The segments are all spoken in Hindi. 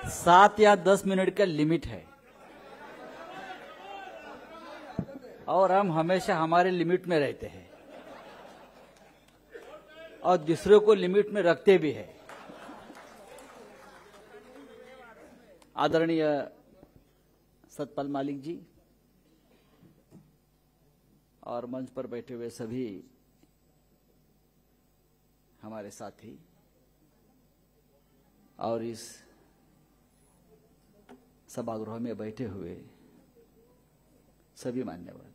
7 या 10 मिनट का लिमिट है और हम हमेशा हमारे लिमिट में रहते हैं और दूसरों को लिमिट में रखते भी हैं। आदरणीय सतपाल मलिक जी और मंच पर बैठे हुए सभी हमारे साथी और इस सभागृह में बैठे हुए सभी मान्यवर,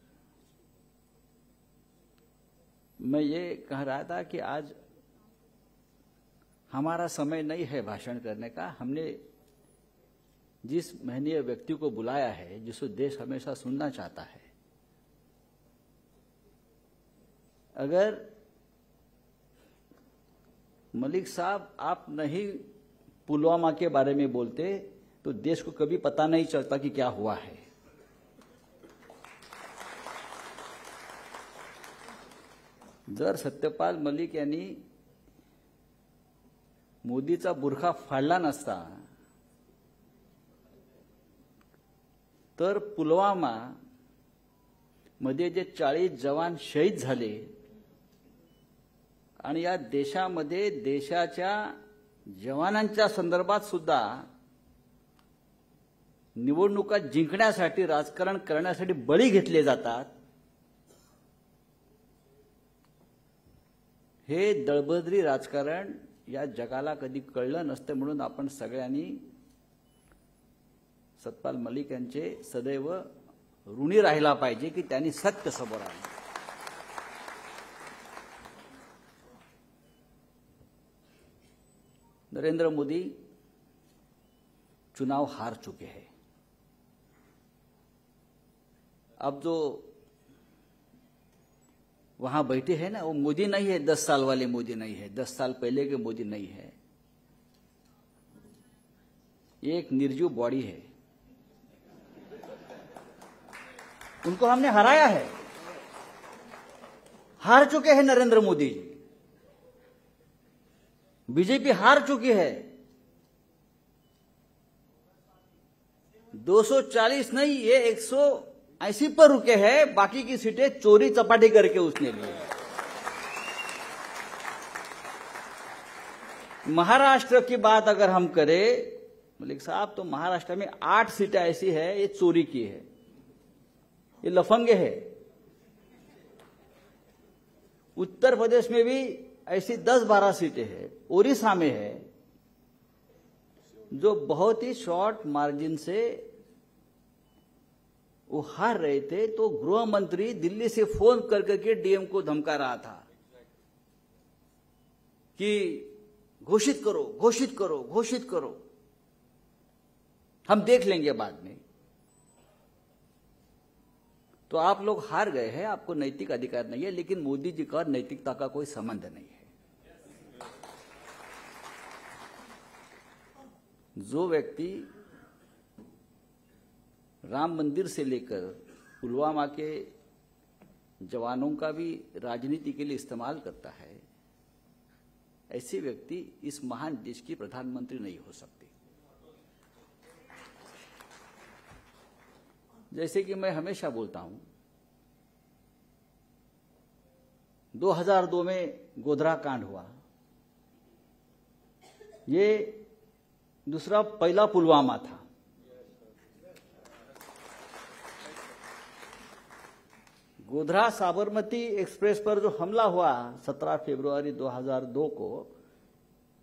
मैं ये कह रहा था कि आज हमारा समय नहीं है भाषण करने का। हमने जिस महनीय व्यक्ति को बुलाया है, जिसको देश हमेशा सुनना चाहता है, अगर मलिक साहब आप नहीं पुलवामा के बारे में बोलते तो देश को कभी पता नहीं चलता कि क्या हुआ है। जर सत्यपाल मलिक यांनी मोदीचा बुरखा फाडला नसता तर पुलवामा मध्ये जे 40 जवान शहीद झाले आणि या देशामध्ये देशाच्या जवानांच्या संदर्भात सुद्धा निवडणुका जिंकण्यासाठी राजकारण करण्यासाठी बळी घेतले जातात, हे दळबद्री राजकारण या जगाला कधी कळलं नसतं। म्हणून आपण सगळ्यांनी सतपाल मलिक यांचे सदैव ऋणी राहिला पाहिजे की त्यांनी सत्य समोर आणलं। नरेंद्र मोदी चुनाव हार चुके हैं। अब जो वहां बैठे हैं ना, वो मोदी नहीं है, 10 साल वाले मोदी नहीं है, 10 साल पहले के मोदी नहीं है। ये एक निर्जीव बॉडी है, उनको हमने हराया है। हार चुके हैं नरेंद्र मोदी जी, बीजेपी हार चुकी है। 240 नहीं, ये 180 पर रुके हैं, बाकी की सीटें चोरी चपाटी करके उसने ली। महाराष्ट्र की बात अगर हम करें मलिक साहब, तो महाराष्ट्र में 8 सीटें ऐसी है ये चोरी की है, ये लफंगे है। उत्तर प्रदेश में भी ऐसी 10-12 सीटें हैं, ओडिशा में है, जो बहुत ही शॉर्ट मार्जिन से वो हार रहे थे। तो गृह मंत्री दिल्ली से फोन करके डीएम को धमका रहा था कि घोषित करो, घोषित करो, घोषित करो, हम देख लेंगे बाद में। तो आप लोग हार गए हैं, आपको नैतिक अधिकार नहीं है, लेकिन मोदी जी का नैतिकता का कोई संबंध नहीं है। जो व्यक्ति राम मंदिर से लेकर पुलवामा के जवानों का भी राजनीति के लिए इस्तेमाल करता है, ऐसे व्यक्ति इस महान देश की प्रधानमंत्री नहीं हो सकते। जैसे कि मैं हमेशा बोलता हूं, 2002 में गोधरा कांड हुआ, ये दूसरा पहला पुलवामा था। गोधरा साबरमती एक्सप्रेस पर जो हमला हुआ 17 फरवरी 2002 को,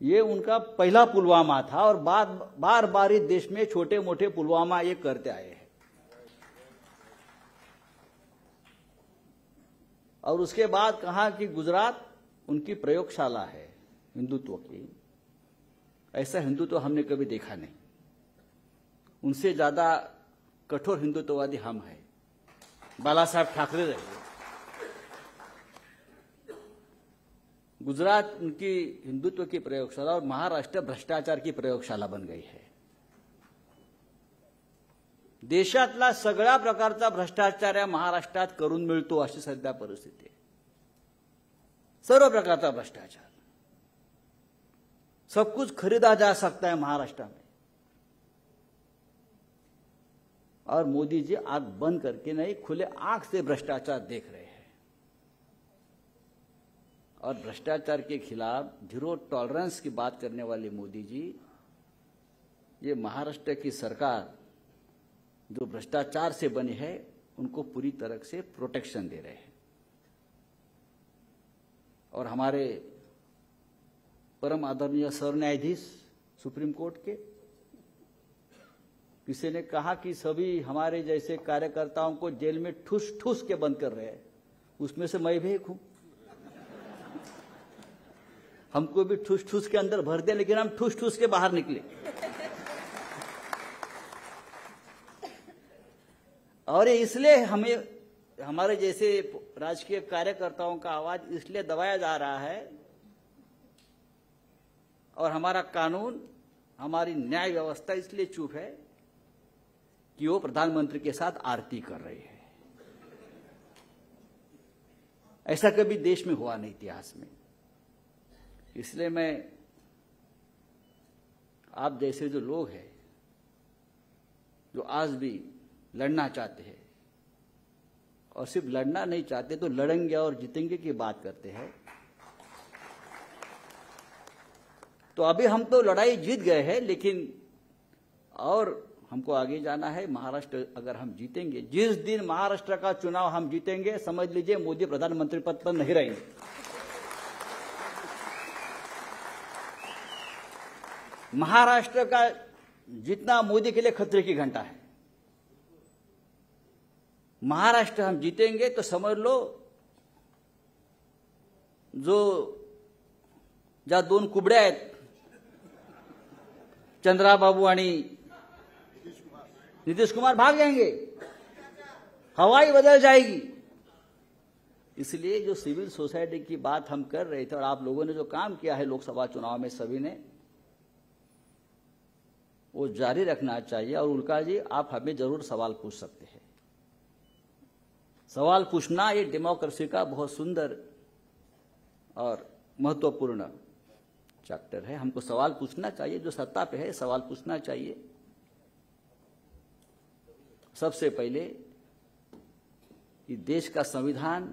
ये उनका पहला पुलवामा था और बार बार इस देश में छोटे मोटे पुलवामा ये करते आए हैं। और उसके बाद कहा कि गुजरात उनकी प्रयोगशाला है हिंदुत्व की। ऐसा हिंदुत्व हमने कभी देखा नहीं, उनसे ज्यादा कठोर हिंदुत्ववादी हम हैं, बाला साहब ठाकरे रहे। गुजरात उनकी हिंदुत्व की प्रयोगशाला और महाराष्ट्र भ्रष्टाचार की प्रयोगशाला बन गई है। देशातला सगळ्या प्रकारचा भ्रष्टाचार या महाराष्ट्रात करून मिळतो अशी सध्या परिस्थिती आहे। सर्व प्रकारचा भ्रष्टाचार, सब कुछ खरीदा जा सकता है महाराष्ट्र में। और मोदी जी आंख बंद करके नहीं, खुले आंख से भ्रष्टाचार देख रहे हैं। और भ्रष्टाचार के खिलाफ जीरो टॉलरेंस की बात करने वाले मोदी जी, ये महाराष्ट्र की सरकार जो भ्रष्टाचार से बनी है उनको पूरी तरह से प्रोटेक्शन दे रहे हैं। और हमारे परम आदरणीय सर न्यायाधीश सुप्रीम कोर्ट के, किसी ने कहा कि सभी हमारे जैसे कार्यकर्ताओं को जेल में ठूस ठूस के बंद कर रहे हैं, उसमें से मैं भी एक हूं। हमको भी ठूस ठूस के अंदर भर दे, लेकिन हम ठूस ठूस के बाहर निकले। और इसलिए हमें, हमारे जैसे राजकीय कार्यकर्ताओं का आवाज इसलिए दबाया जा रहा है, और हमारा कानून, हमारी न्याय व्यवस्था इसलिए चुप है कि वो प्रधानमंत्री के साथ आरती कर रही है। ऐसा कभी देश में हुआ नहीं इतिहास में। इसलिए मैं, आप जैसे जो लोग हैं जो आज भी लड़ना चाहते हैं, और सिर्फ लड़ना नहीं चाहते तो लड़ेंगे और जीतेंगे की बात करते हैं, तो अभी हम तो लड़ाई जीत गए हैं, लेकिन और हमको आगे जाना है। महाराष्ट्र अगर हम जीतेंगे, जिस दिन महाराष्ट्र का चुनाव हम जीतेंगे, समझ लीजिए मोदी प्रधानमंत्री पद पर नहीं रहेंगे। महाराष्ट्र का जीतना मोदी के लिए खतरे की घंटा है। महाराष्ट्र हम जीतेंगे तो समझ लो, जो ज्या दोन कुबड्या आहेत, चंद्राबाबू आणि नीतीश कुमार, भाग जाएंगे, हवाई बदल जाएगी। इसलिए जो सिविल सोसाइटी की बात हम कर रहे थे, और आप लोगों ने जो काम किया है लोकसभा चुनाव में सभी ने, वो जारी रखना चाहिए। और उल्का जी, आप हमें जरूर सवाल पूछ सकते हैं। सवाल पूछना ये डेमोक्रेसी का बहुत सुंदर और महत्वपूर्ण चैप्टर है। हमको सवाल पूछना चाहिए, जो सत्ता पे है सवाल पूछना चाहिए। सबसे पहले कि देश का संविधान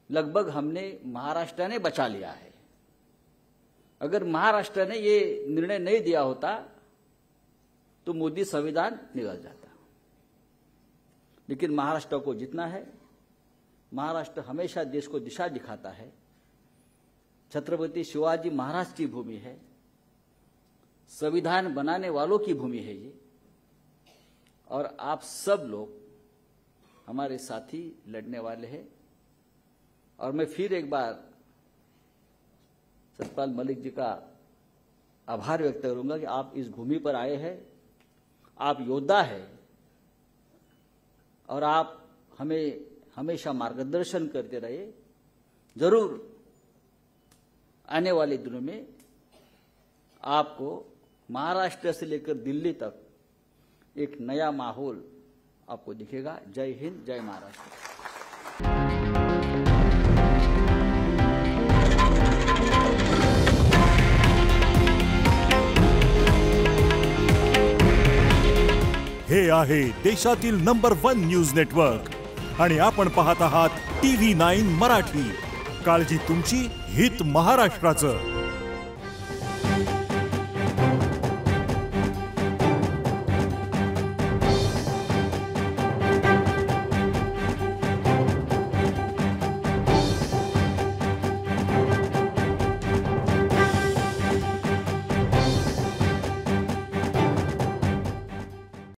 लगभग हमने, महाराष्ट्र ने बचा लिया है। अगर महाराष्ट्र ने ये निर्णय नहीं दिया होता तो मोदी संविधान निकल जाता। लेकिन महाराष्ट्र को जीतना है। महाराष्ट्र हमेशा देश को दिशा दिखाता है। छत्रपति शिवाजी महाराज की भूमि है, संविधान बनाने वालों की भूमि है ये। और आप सब लोग हमारे साथी लड़ने वाले हैं। और मैं फिर एक बार सतपाल मलिक जी का आभार व्यक्त करूंगा कि आप इस भूमि पर आए हैं, आप योद्धा हैं, और आप हमें हमेशा मार्गदर्शन करते रहे। जरूर आने वाले दिनों में आपको महाराष्ट्र से लेकर दिल्ली तक एक नया माहौल आपको दिखेगा। जय हिंद, जय महाराष्ट्र। हे आहे देशातील नंबर 1 न्यूज नेटवर्क, आणि आपण पाहत आहात TV9 मराठी। काळजी तुमची, हित महाराष्ट्राचं।